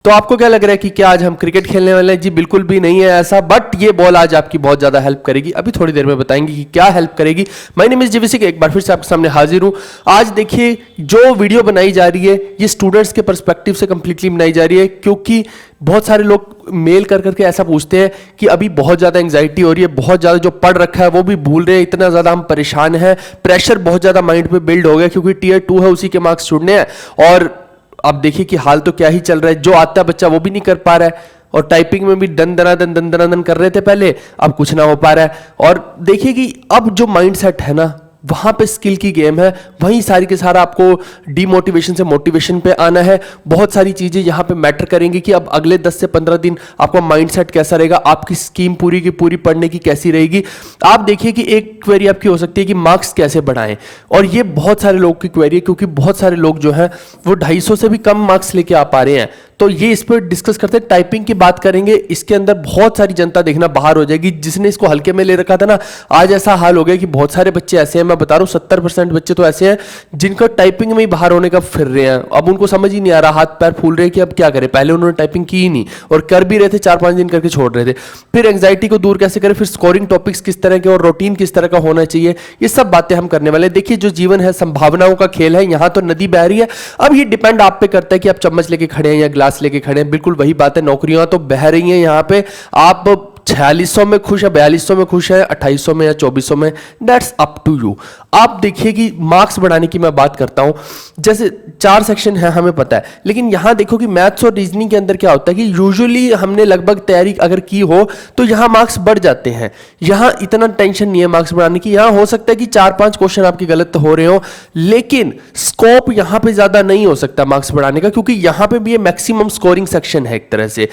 तो आपको क्या लग रहा है कि क्या आज हम क्रिकेट खेलने वाले हैं? जी बिल्कुल भी नहीं है ऐसा, बट ये बॉल आज आपकी बहुत ज्यादा हेल्प करेगी। अभी थोड़ी देर में बताएंगे कि क्या हेल्प करेगी। माय नेम इज जीवीसी, एक बार फिर से आपके सामने हाजिर हूं। आज देखिए जो वीडियो बनाई जा रही है ये स्टूडेंट्स के पर्सपेक्टिव से कंप्लीटली बनाई जा रही है, क्योंकि बहुत सारे लोग मेल कर करके ऐसा पूछते हैं कि अभी बहुत ज्यादा एंग्जाइटी हो रही है, बहुत ज्यादा जो पढ़ रखा है वो भी भूल रहे हैं, इतना ज्यादा हम परेशान हैं, प्रेशर बहुत ज्यादा माइंड पे बिल्ड हो गया क्योंकि टीयर 2 है, उसी के मार्क्स छूटने हैं। और अब देखिए कि हाल तो क्या ही चल रहा है, जो आता है बच्चा वो भी नहीं कर पा रहा है, और टाइपिंग में भी दन दना दन कर रहे थे पहले, अब कुछ ना हो पा रहा है। और देखिए कि अब जो माइंडसेट है ना, वहां पे स्किल की गेम है, वहीं सारी के सारा आपको डीमोटिवेशन से मोटिवेशन पे आना है। बहुत सारी चीजें यहां पे मैटर करेंगी कि अब अगले 10 से 15 दिन आपका माइंडसेट कैसा रहेगा, आपकी स्कीम पूरी की पूरी पढ़ने की कैसी रहेगी। आप देखिए कि एक क्वेरी आपकी हो सकती है कि मार्क्स कैसे बढ़ाएं, और ये बहुत सारे लोग की क्वेरी है, क्योंकि बहुत सारे लोग जो है वो 250 से भी कम मार्क्स लेके आ पा रहे हैं। तो ये इस पर डिस्कस करते हैं, टाइपिंग की बात करेंगे। इसके अंदर बहुत सारी जनता देखना बाहर हो जाएगी, जिसने इसको हल्के में ले रखा था ना, आज ऐसा हाल हो गया कि बहुत सारे बच्चे ऐसे हैं, मैं बता रहा हूँ 70% बच्चे तो ऐसे हैं जिनका टाइपिंग में ही बाहर होने का फिर रहे हैं। अब उनको समझ ही नहीं आ रहा, हाथ पैर फूल रहे हैं कि अब क्या करें। पहले उन्होंने टाइपिंग की ही नहीं, और कर भी रहे थे 4-5 दिन करके छोड़ रहे थे। फिर एंग्जाइटी को दूर कैसे करें, फिर स्कोरिंग टॉपिक्स किस तरह के और रूटीन किस तरह का होना चाहिए, ये सब बातें हम करने वाले हैं। देखिए जो जीवन है संभावनाओं का खेल है, यहाँ तो नदी बह रही है। अब ये डिपेंड आप पे करता है कि आप चम्मच लेके खड़े हैं या ग्लास लेके खड़े हैं। बिल्कुल वही बात है, नौकरियां तो बह रही हैं यहाँ पे। आप 4600 में खुश है, 4200 में खुश है, 2800 में या 2400 में, दैट्स अप टू यू। आप देखिए कि मार्क्स बढ़ाने की मैं बात करता हूं, जैसे 4 सेक्शन है हमें पता है, लेकिन यहां देखो कि मैथ्स और रीजनिंग के अंदर क्या होता है कि यूजुअली हमने लगभग तैयारी अगर की हो तो यहां मार्क्स बढ़ जाते हैं। यहां इतना टेंशन नहीं है मार्क्स बढ़ाने की। यहां हो सकता है कि 4-5 क्वेश्चन आपके गलत हो रहे हो, लेकिन स्कोप यहां पे ज्यादा नहीं हो सकता मार्क्स बढ़ाने का, क्योंकि यहां पे भी ये मैक्सिमम स्कोरिंग सेक्शन है एक तरह से।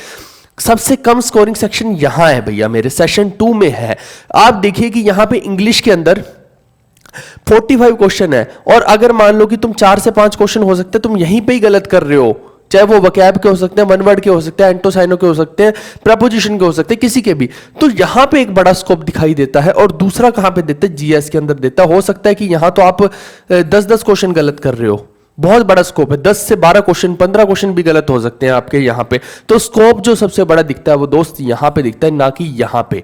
सबसे कम स्कोरिंग सेक्शन यहां है भैया, मेरे सेशन 2 में है। आप देखिए कि यहां पे इंग्लिश के अंदर 45 क्वेश्चन है, और अगर मान लो कि तुम 4 से 5 क्वेश्चन हो सकते हैं तुम यहीं पे ही गलत कर रहे हो, चाहे वो वकैब के हो सकते हैं, वन वर्ड के हो सकते हैं, एंटोसाइनो के हो सकते हैं, प्रपोजिशन के हो सकते हैं, किसी के भी। तो यहां पे एक बड़ा स्कोप दिखाई देता है। और दूसरा कहां पे देता है, जीएस के अंदर देता है। हो सकता है कि यहां तो आप 10-10 क्वेश्चन गलत कर रहे हो, बहुत बड़ा स्कोप है, 10 से 12 क्वेश्चन, 15 क्वेश्चन भी गलत हो सकते हैं आपके यहां पे। तो स्कोप जो सबसे बड़ा दिखता है वो दोस्त यहां पे दिखता है, ना कि यहां पे।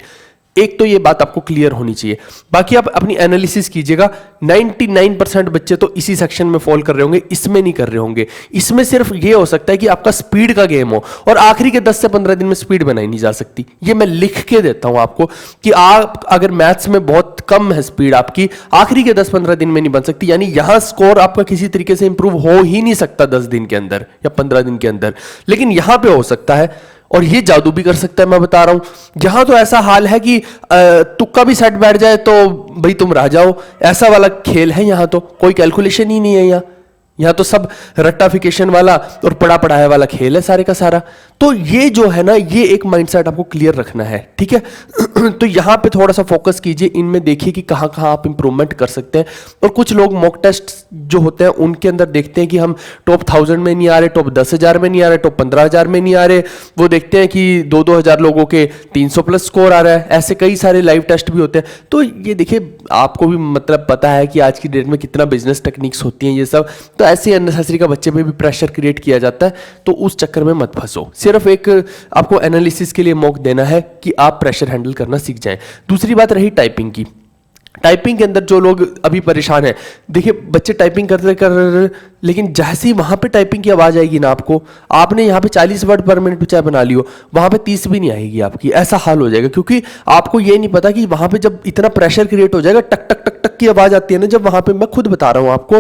एक तो ये बात आपको क्लियर होनी चाहिए। बाकी आप अपनी एनालिसिस कीजिएगा, 99% बच्चे तो इसी सेक्शन में फॉल कर रहे होंगे, इसमें नहीं कर रहे होंगे। इसमें सिर्फ ये हो सकता है कि आपका स्पीड का गेम हो, और आखिरी के 10 से 15 दिन में स्पीड बनाई नहीं जा सकती। ये मैं लिख के देता हूं आपको कि आप अगर मैथ्स में बहुत कम है स्पीड आपकी, आखिरी के 10-15 दिन में नहीं बन सकती। यानी यहां स्कोर आपका किसी तरीके से इंप्रूव हो ही नहीं सकता 10 दिन के अंदर या 15 दिन के अंदर, लेकिन यहां पे हो सकता है। और ये जादू भी कर सकता है, मैं बता रहा हूं। जहां तो ऐसा हाल है कि तुक्का भी सेट बैठ जाए तो भाई तुम राजा हो, ऐसा वाला खेल है। यहां तो कोई कैलकुलेशन ही नहीं है, यहां तो सब रट्टाफिकेशन वाला और पढ़ा पढ़ाया वाला खेल है सारे का सारा। तो ये जो है ना, ये एक माइंडसेट आपको क्लियर रखना है, ठीक है। तो यहां पे थोड़ा सा फोकस कीजिए, इनमें देखिए कि कहां कहां आप इंप्रूवमेंट कर सकते हैं। और कुछ लोग मॉक टेस्ट जो होते हैं उनके अंदर देखते हैं कि हम टॉप 1000 में नहीं आ रहे, टॉप 10,000 में नहीं आ रहे, टॉप 15,000 में नहीं आ रहे। वो देखते हैं कि 2-2 हजार लोगों के 300 प्लस स्कोर आ रहा है। ऐसे कई सारे लाइव टेस्ट भी होते हैं। तो ये देखिए, आपको भी मतलब पता है कि आज की डेट में कितना बिजनेस टेक्निक्स होती हैं ये सब। तो ऐसे अननेसेसरी का बच्चे पे भी प्रेशर क्रिएट किया जाता है, तो उस चक्कर में मत फंसो। सिर्फ एक आपको एनालिसिस के लिए मौका देना है कि आप प्रेशर हैंडल करना सीख जाएं। दूसरी बात रही टाइपिंग की। टाइपिंग के अंदर जो लोग अभी परेशान है, देखिए बच्चे टाइपिंग करते कर, लेकिन जैसे ही वहां पे टाइपिंग की आवाज आएगी ना, आपको, आपने यहाँ पे 40 वर्ड पर मिनट चाहे बना लियो, वहां पे 30 भी नहीं आएगी आपकी। ऐसा हाल हो जाएगा, क्योंकि आपको ये नहीं पता कि वहां पे जब इतना प्रेशर क्रिएट हो जाएगा, टक टक टक टक की आवाज आती है ना जब वहां पे, मैं खुद बता रहा हूं आपको,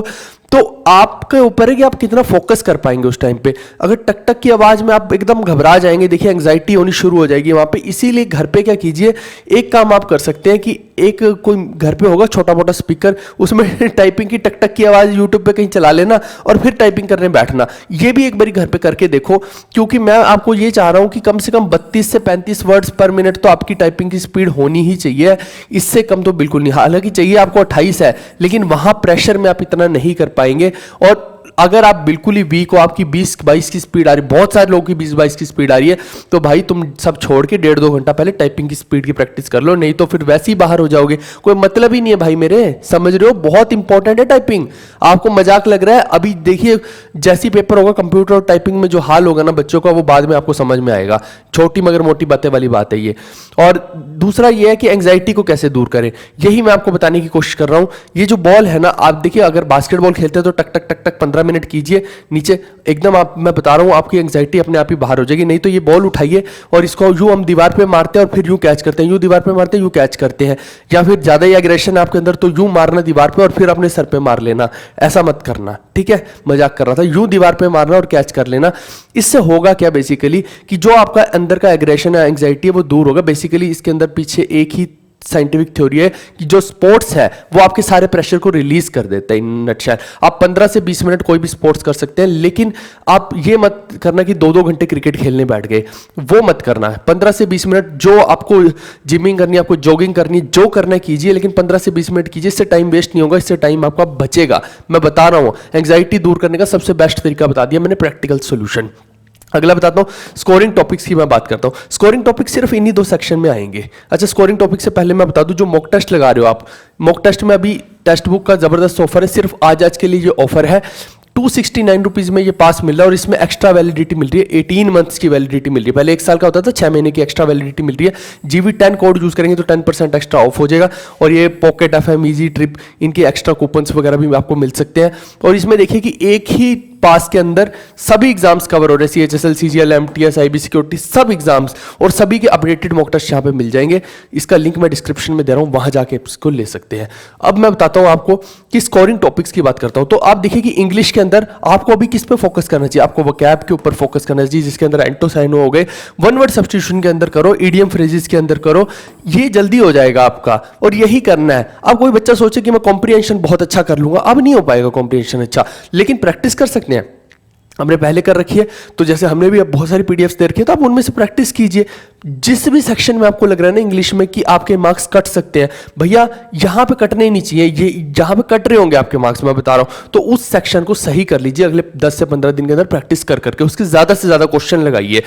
तो आपके ऊपर है कि आप कितना फोकस कर पाएंगे उस टाइम पे। अगर टक टक की आवाज में आप एकदम घबरा जाएंगे, देखिए एंग्जाइटी होनी शुरू हो जाएगी वहां पे। इसीलिए घर पे क्या कीजिए, एक काम आप कर सकते हैं कि एक कोई घर पे होगा छोटा मोटा स्पीकर, उसमें टाइपिंग की टक टक की आवाज यूट्यूब पे कहीं चला लेना और फिर टाइपिंग करने बैठना। ये भी एक बारी घर पे करके देखो, क्योंकि मैं आपको ये चाह रहा हूं कि कम से कम 32 से 35 वर्ड्स पर मिनट तो आपकी टाइपिंग की स्पीड होनी ही चाहिए। इससे कम तो बिल्कुल नहीं। हालांकि चाहिए आपको 28 है, लेकिन वहां प्रेशर में आप इतना नहीं कर पाएंगे। और अगर आप बिल्कुल ही वीक हो, आपकी 20-22 की स्पीड आ रही है, बहुत सारे लोगों की 20-22 की स्पीड आ रही है, तो भाई तुम सब छोड़ के 1.5-2 घंटा पहले टाइपिंग की स्पीड की प्रैक्टिस कर लो, नहीं तो फिर वैसे ही बाहर हो जाओगे। कोई मतलब ही नहीं है भाई मेरे, समझ रहे हो? बहुत इंपॉर्टेंट है टाइपिंग। आपको मजाक लग रहा है? अभी देखिए जैसी पेपर होगा कंप्यूटर और टाइपिंग में जो हाल होगा ना बच्चों का, वो बाद में आपको समझ में आएगा। छोटी मगर मोटी बातें वाली बात है ये। और दूसरा ये है कि एंग्जाइटी को कैसे दूर करें, यही मैं आपको बताने की कोशिश कर रहा हूं। ये जो बॉल है ना, आप देखिए अगर बास्केटबॉल खेलते हैं तो टक टक टक टक 15 मिनट कीजिए नीचे, एकदम आप, मैं बता रहा हूं आपकी एंग्जाइटी अपने आप ही बाहर हो जाएगी। नहीं तो ये बॉल उठाइए और इसको यूं हम दीवार पे मारते हैं और फिर यूं कैच करते हैं, यूं दीवार पे मारते हैं यूं कैच करते हैं, या फिर ज्यादा ही एग्रेशन है आपके अंदर तो यूं मारना दीवार पे और फिर अपने सर पे मार लेना, ऐसा मत करना, ठीक है? मजाक कर रहा था। यूं दीवार पे मारना और कैच कर लेना। इससे होगा क्या बेसिकली कि जो आपका अंदर का एग्रेशन है, एंग्जाइटी है, वो दूर होगा। बेसिकली इसके अंदर पीछे एक ही साइंटिफिक थ्योरी है कि जो स्पोर्ट्स है वो आपके सारे प्रेशर को रिलीज कर देता है। इन नटशेल आप 15 से 20 मिनट कोई भी स्पोर्ट्स कर सकते हैं, लेकिन आप ये मत करना कि 2-2 घंटे क्रिकेट खेलने बैठ गए, वो मत करना है। 15 से 20 मिनट जो आपको जिमिंग करनी है, आपको जॉगिंग करनी है, जो करना है कीजिए, लेकिन 15 से 20 मिनट कीजिए। इससे टाइम वेस्ट नहीं होगा, इससे टाइम आपका बचेगा। मैं बता रहा हूं एंग्जाइटी दूर करने का सबसे बेस्ट तरीका बता दिया मैंने, प्रैक्टिकल सोल्यूशन। अगला बताता हूँ, स्कोरिंग टॉपिक्स की मैं बात करता हूँ। स्कोरिंग टॉपिक सिर्फ इन्हीं 2 सेक्शन में आएंगे। अच्छा, स्कोरिंग टॉपिक से पहले मैं बता दूं, जो मॉक टेस्ट लगा रहे हो आप, मॉक टेस्ट में अभी टेक्स्ट बुक का जबरदस्त ऑफर है। सिर्फ आज के लिए ये ऑफर है, 269 रुपीज में ये पास मिल रहा है और इसमें एक्स्ट्रा वैलिडिटी मिल रही है, 18 मंथ्स की वैलिडिटी मिल रही है। पहले 1 साल का होता था, 6 महीने की एक्स्ट्रा वैलिडिटी मिल रही है। GV10 कोड यूज करेंगे तो 10% एक्स्ट्रा ऑफ हो जाएगा। और ये पॉकेट FM, इजी ट्रिप, इनके एक्स्ट्रा कूपन्स वगैरह भी आपको मिल सकते हैं। और इसमें देखिए कि एक ही पास के अंदर सभी एग्जाम्स कवर हो रहे हैं, CHSL, CGL, MTS, IB security, सब एग्जाम्स, और सभी के अपडेटेड मॉक टेस्ट यहाँ पे मिल जाएंगे। इसका लिंक मैं डिस्क्रिप्शन में दे रहा हूँ, वहां जाके इसको ले सकते हैं। अब मैं बताता हूँ आपको कि स्कोरिंग टॉपिक्स की बात करता हूँ। तो आप देखिए कि इंग्लिश के अंदर आपको अभी किस पे फोकस करना चाहिए? आपको वोकैब के ऊपर फोकस करना चाहिए, जिसके अंदर एंटोसाइनो हो गए, वन वर्ड सब्स्टिट्यूशन के अंदर करो, इडियम फ्रेजेस के अंदर करो, ये जल्दी हो जाएगा आपका। और यही करना है। अब कोई बच्चा सोचे कि मैं कॉम्प्रिहेंशन बहुत अच्छा कर लूंगा, अब नहीं हो पाएगा कॉम्प्रिहेंशन अच्छा, लेकिन प्रैक्टिस कर सकते हैं। हमने पहले कर रखी है, तो जैसे हमने भी अब बहुत सारी पीडीएफ्स दे रखी है, तो आप उनमें से प्रैक्टिस कीजिए। जिस भी सेक्शन में आपको लग रहा है ना इंग्लिश में कि आपके मार्क्स कट सकते हैं, भैया यहाँ पे कटने नहीं चाहिए, ये जहाँ पे कट रहे होंगे आपके मार्क्स, मैं बता रहा हूँ, तो उस सेक्शन को सही कर लीजिए। अगले 10 से 15 दिन के अंदर प्रैक्टिस कर करके उसके ज़्यादा से ज़्यादा क्वेश्चन लगाइए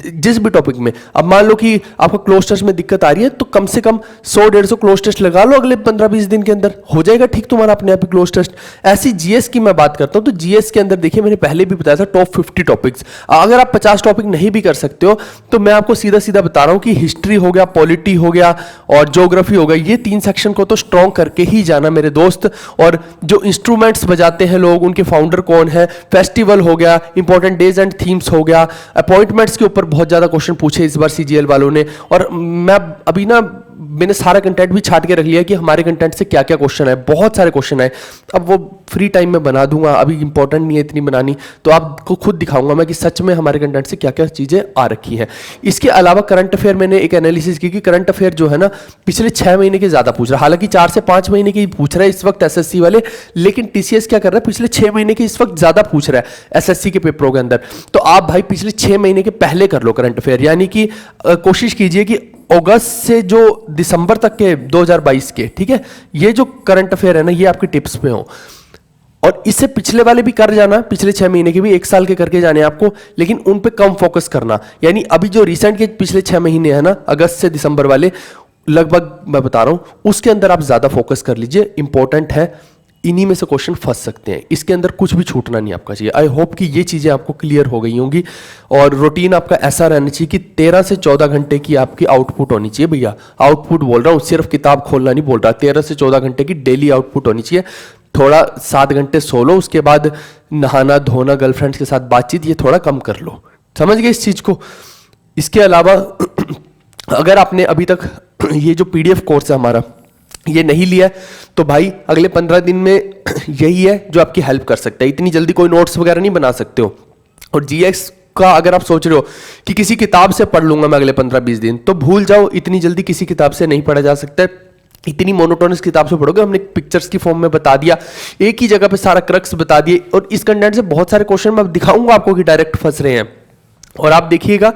जिस भी टॉपिक में। अब मान लो कि आपको क्लोज टेस्ट में दिक्कत आ रही है, तो कम से कम 100-150 क्लोज टेस्ट लगा लो, अगले 15-20 दिन के अंदर हो जाएगा ठीक तुम्हारा अपने आप ही क्लोज टेस्ट। ऐसी जीएस की मैं बात करता हूँ, तो जीएस के अंदर देखिए मैंने पहले भी बताया था टॉप 50 टॉपिक्स। अगर आप 50 टॉपिक नहीं भी कर सकते हो, तो मैं आपको सीधा सीधा बता रहा हूँ कि हिस्ट्री हो गया, पॉलिटी हो गया और ज्योग्राफी हो गया, ये 3 सेक्शन को तो स्ट्रॉन्ग करके ही जाना मेरे दोस्त। और जो इंस्ट्रूमेंट्स बजाते हैं लोग, उनके फाउंडर कौन है, फेस्टिवल हो गया, इंपॉर्टेंट डेज एंड थीम्स हो गया, अपॉइंटमेंट्स के ऊपर बहुत ज्यादा क्वेश्चन पूछे इस बार सीजीएल वालों ने। और मैं अभी ना मैंने सारा कंटेंट भी छाट के रख लिया कि हमारे कंटेंट से क्या क्या क्वेश्चन है, बहुत सारे क्वेश्चन है। अब वो फ्री टाइम में बना दूंगा, अभी इंपॉर्टेंट नहीं है इतनी बनानी, तो आपको खुद दिखाऊंगा मैं कि सच में हमारे कंटेंट से क्या क्या चीजें आ रखी हैं। इसके अलावा करंट अफेयर मैंने एक एनालिसिस की कि करंट अफेयर जो है ना पिछले 6 महीने के ज्यादा पूछ रहा है, हालांकि 4 से 5 महीने की पूछ रहा है इस वक्त एसएससी वाले, लेकिन टीसीएस क्या कर रहा है, पिछले 6 महीने के इस वक्त ज्यादा पूछ रहा है एसएससी के पेपरों के अंदर। तो आप भाई पिछले 6 महीने के पहले कर लो करंट अफेयर, यानी कि कोशिश कीजिए कि अगस्त से जो दिसंबर तक के 2022 के, ठीक है, ये जो करंट अफेयर है ना, ये आपके टिप्स पे हो। और इससे पिछले वाले भी कर जाना, पिछले 6 महीने के भी 1 साल के करके जाने आपको, लेकिन उन पे कम फोकस करना। यानी अभी जो रिसेंट के पिछले 6 महीने है ना, अगस्त से दिसंबर वाले, लगभग मैं बता रहा हूं, उसके अंदर आप ज्यादा फोकस कर लीजिए, इंपॉर्टेंट है। इन्हीं में से क्वेश्चन फंस सकते हैं, इसके अंदर कुछ भी छूटना नहीं आपका चाहिए। आई होप कि ये चीजें आपको क्लियर हो गई होंगी। और रूटीन आपका ऐसा रहना चाहिए कि 13 से 14 घंटे की आपकी आउटपुट होनी चाहिए। भैया आउटपुट बोल रहा हूँ, सिर्फ किताब खोलना नहीं बोल रहा, 13 से 14 घंटे की डेली आउटपुट होनी चाहिए। थोड़ा 7 घंटे सो लो, उसके बाद नहाना धोना, गर्लफ्रेंड्स के साथ बातचीत, ये थोड़ा कम कर लो। समझ गए इस चीज को? इसके अलावा अगर आपने अभी तक ये जो पीडीएफ कोर्स है हमारा ये नहीं लिया, तो भाई अगले 15 दिन में यही है जो आपकी हेल्प कर सकता है। इतनी जल्दी कोई नोट्स वगैरह नहीं बना सकते हो। और जीएस का अगर आप सोच रहे हो कि किसी किताब से पढ़ लूंगा मैं अगले 15-20 दिन, तो भूल जाओ, इतनी जल्दी किसी किताब से नहीं पढ़ा जा सकता। इतनी मोनोटोनस किताब से पढ़ोगे, हमने पिक्चर्स की फॉर्म में बता दिया, एक ही जगह पे सारा क्रक्स बता दिए, और इस कंटेंट से बहुत सारे क्वेश्चन मैं दिखाऊंगा आपको कि डायरेक्ट फंस रहे हैं। और आप देखिएगा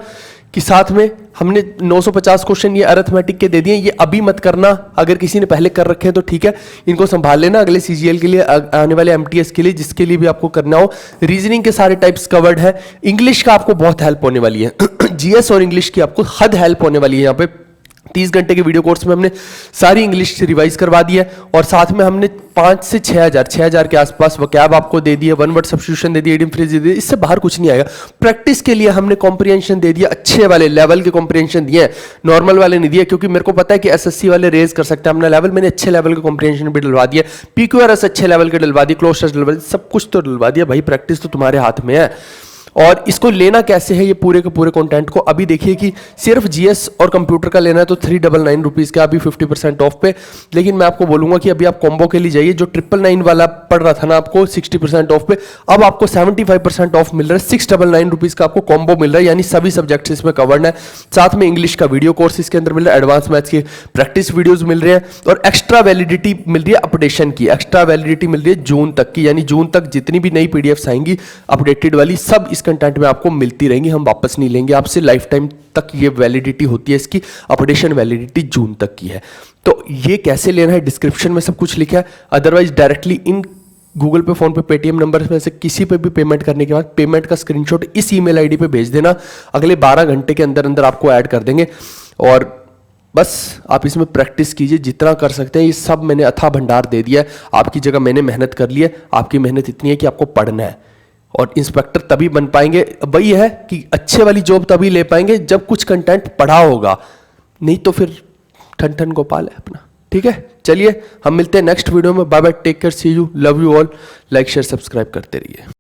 कि साथ में हमने 950 क्वेश्चन ये अरिथमेटिक के दे दिए। ये अभी मत करना, अगर किसी ने पहले कर रखे हैं तो ठीक है, इनको संभाल लेना अगले सीजीएल के लिए, आने वाले एमटीएस के लिए, जिसके लिए भी आपको करना हो। रीजनिंग के सारे टाइप्स कवर्ड है। इंग्लिश का आपको बहुत हेल्प होने वाली है जीएस और इंग्लिश की आपको हद हेल्प होने वाली है। यहाँ पे 30 घंटे के वीडियो कोर्स में हमने सारी इंग्लिश रिवाइज करवा दी है, और साथ में हमने 5 से 6,000 के आसपास वोकैब आपको दे दिया, वन वर्ड सब्स्टिट्यूशन दे दिया, इडियम फ्रेज दे दिया। इससे बाहर कुछ नहीं आएगा। प्रैक्टिस के लिए हमने कॉम्प्रिहेंशन दे दिया, अच्छे वाले लेवल के कॉम्प्रिहेंशन दिए हैं, नॉर्मल वाले नहीं दिए, क्योंकि मेरे को पता है कि एसएससी वाले रेज कर सकते हैं अपना लेवल। मैंने अच्छे लेवल के कॉम्प्रिहेंशन भी डलवा दिया, पीक्यूआरएस अच्छे लेवल के डलवा दिए, क्लोज टेस्ट डलवा दिए, सब कुछ तो डलवा दिया भाई। प्रैक्टिस तो तुम्हारे हाथ में है। और इसको लेना कैसे है, ये पूरे के पूरे कंटेंट को अभी देखिए कि सिर्फ जीएस और कंप्यूटर का लेना है तो 399 रुपीज़ का अभी 50% ऑफ पे। लेकिन मैं आपको बोलूंगा कि अभी आप कॉम्बो के लिए जाइए। जो 999 वाला पड़ रहा था ना आपको 60% ऑफ पे, अब आपको 75% ऑफ मिल रहा है। 699 रुपीज़ का आपको कॉम्बो मिल रहा है, यानी सभी सब्जेक्ट्स इसमें कवर्ड है। साथ में इंग्लिश का वीडियो कोर्स इसके अंदर मिल रहा है, एडवांस मैथ्स के प्रैक्टिस वीडियोज मिल रहे हैं, और एक्स्ट्रा वैलिडिटी मिल रही है अपडेशन की। एक्स्ट्रा वैलिडिटी मिल रही है जून तक की, यानी जून तक जितनी भी नई पीडीएफ्स आएंगी अपडेटेड वाली, सब इस कंटेंट में आपको मिलती रहेंगी। हम वापस नहीं लेंगे आपसे, लाइफ टाइम तक ये वैलिडिटी होती है इसकी। अपडेशन वैलिडिटी जून तक की है। तो ये कैसे लेना है डिस्क्रिप्शन में सब कुछ लिखा है। अदरवाइज डायरेक्टली इन गूगल पे, फोन पे, पेटीएम नंबर में से किसी पे भी पेमेंट करने के बाद पेमेंट का स्क्रीनशॉट इस ईमेल आईडी पे भेज देना। अगले 12 घंटे के अंदर अंदर आपको ऐड कर देंगे, और बस आप इसमें प्रैक्टिस कीजिए जितना कर सकते हैं। ये सब मैंने अथाह भंडार दे दिया है, आपकी जगह मैंने मेहनत कर ली है। आपकी मेहनत इतनी है कि आपको पढ़ना है, और इंस्पेक्टर तभी बन पाएंगे। वही है कि अच्छे वाली जॉब तभी ले पाएंगे जब कुछ कंटेंट पढ़ा होगा, नहीं तो फिर ठन ठन गोपाल है अपना। ठीक है, चलिए हम मिलते हैं नेक्स्ट वीडियो में। Bye bye, take care, see you, love you all. Like share subscribe करते रहिए।